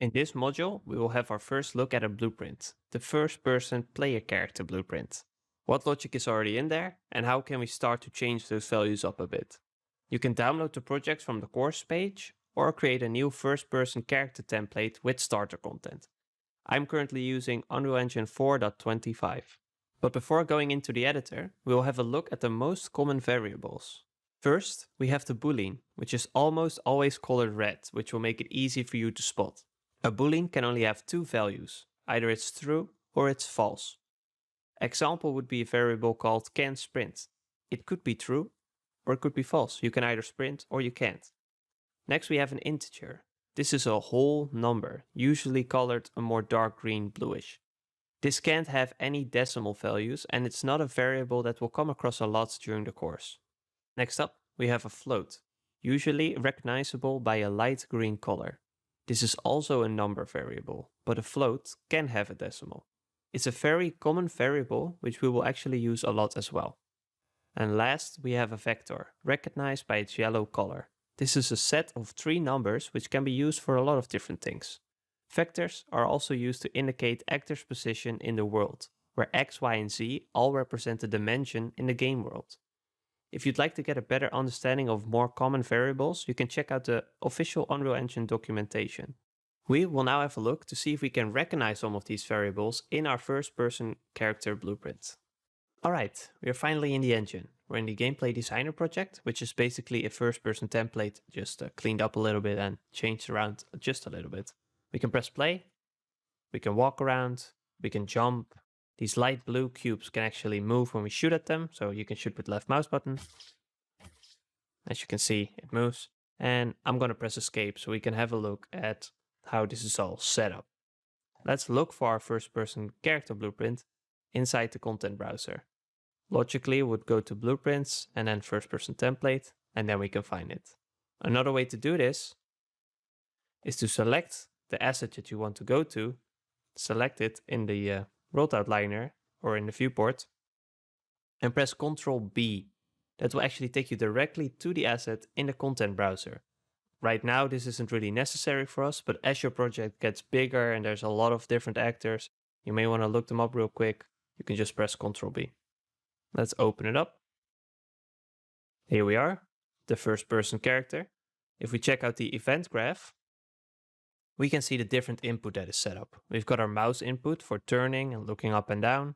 In this module, we will have our first look at a blueprint, the first-person player character blueprint. What logic is already in there, and how can we start to change those values up a bit? You can download the project from the course page, or create a new first-person character template with starter content. I'm currently using Unreal Engine 4.25. But before going into the editor, we will have a look at the most common variables. First, we have the boolean, which is almost always colored red, which will make it easy for you to spot. A boolean can only have two values, either it's true or it's false. Example would be a variable called can sprint. It could be true or it could be false. You can either sprint or you can't. Next we have an integer. This is a whole number, usually colored a more dark green bluish. This can't have any decimal values and it's not a variable that will come across a lot during the course. Next up, we have a float, usually recognizable by a light green color. This is also a number variable, but a float can have a decimal. It's a very common variable which we will actually use a lot as well. And last, we have a vector, recognized by its yellow color. This is a set of three numbers which can be used for a lot of different things. Vectors are also used to indicate actors' position in the world, where X, Y, and Z all represent a dimension in the game world. If you'd like to get a better understanding of more common variables, you can check out the official Unreal Engine documentation. We will now have a look to see if we can recognize some of these variables in our first-person character blueprint. Alright, we are finally in the engine. We're in the Gameplay Designer project, which is basically a first-person template, just cleaned up a little bit and changed around just a little bit. We can press play, we can walk around, we can jump. These light blue cubes can actually move when we shoot at them, so you can shoot with left mouse button. As you can see, it moves. And I'm going to press escape so we can have a look at how this is all set up. Let's look for our first-person character blueprint inside the content browser. Logically, we would go to blueprints and then first-person template, and then we can find it. Another way to do this is to select the asset that you want to go to, select it in the world outliner or in the viewport, and press Ctrl B. That will actually take you directly to the asset in the content browser. Right now this isn't really necessary for us, but as your project gets bigger and there's a lot of different actors, you may want to look them up real quick. You can just press Ctrl B. Let's open it up. Here we are, the first person character. If we check out the event graph, we can see the different input that is set up. We've got our mouse input for turning and looking up and down.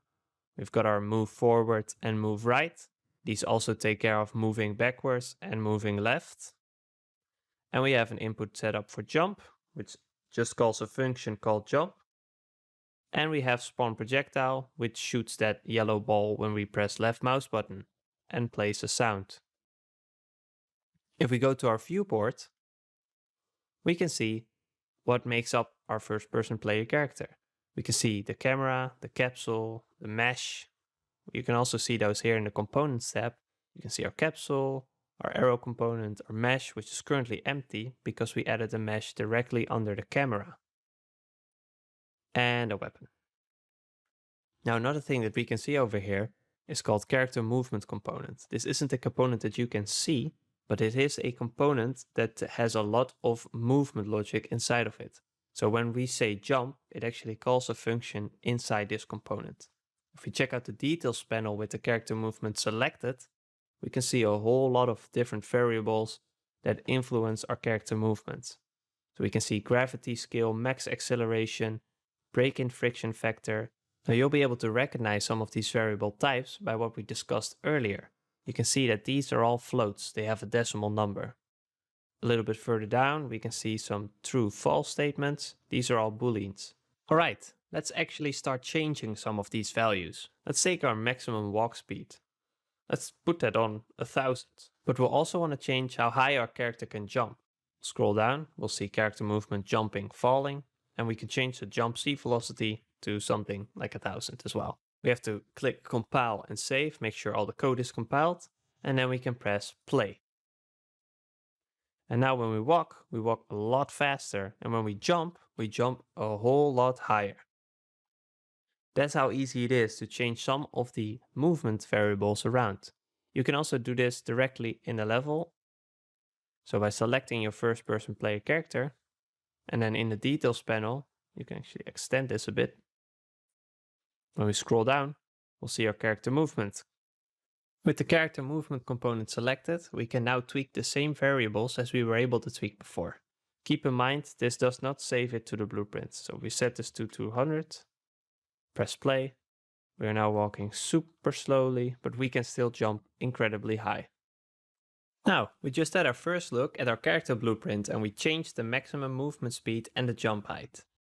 We've got our move forward and move right. These also take care of moving backwards and moving left. And we have an input set up for jump, which just calls a function called jump. And we have spawn projectile, which shoots that yellow ball when we press left mouse button and plays a sound. If we go to our viewport, we can see what makes up our first-person player character. We can see the camera, the capsule, the mesh. You can also see those here in the Components tab. You can see our capsule, our arrow component, our mesh, which is currently empty because we added a mesh directly under the camera. And a weapon. Now another thing that we can see over here is called character movement component. This isn't a component that you can see, but it is a component that has a lot of movement logic inside of it. So when we say jump, it actually calls a function inside this component. If we check out the details panel with the character movement selected, we can see a whole lot of different variables that influence our character movements. So we can see gravity scale, max acceleration, break-in friction factor. Now you'll be able to recognize some of these variable types by what we discussed earlier. You can see that these are all floats, they have a decimal number. A little bit further down, we can see some true-false statements. These are all booleans. Alright, let's actually start changing some of these values. Let's take our maximum walk speed. Let's put that on 1000. But we'll also want to change how high our character can jump. Scroll down, we'll see character movement jumping, falling, and we can change the jump C velocity to something like 1000 as well. We have to click compile and save, make sure all the code is compiled, and then we can press play. And now when we walk a lot faster, and when we jump a whole lot higher. That's how easy it is to change some of the movement variables around. You can also do this directly in the level. So by selecting your first person player character, And then in the details panel, you can actually extend this a bit. When we scroll down, we'll see our character movement. With the character movement component selected, we can now tweak the same variables as we were able to tweak before. Keep in mind, this does not save it to the blueprint. So we set this to 200, press play. We are now walking super slowly, but we can still jump incredibly high. Now, we just had our first look at our character blueprint and we changed the maximum movement speed and the jump height.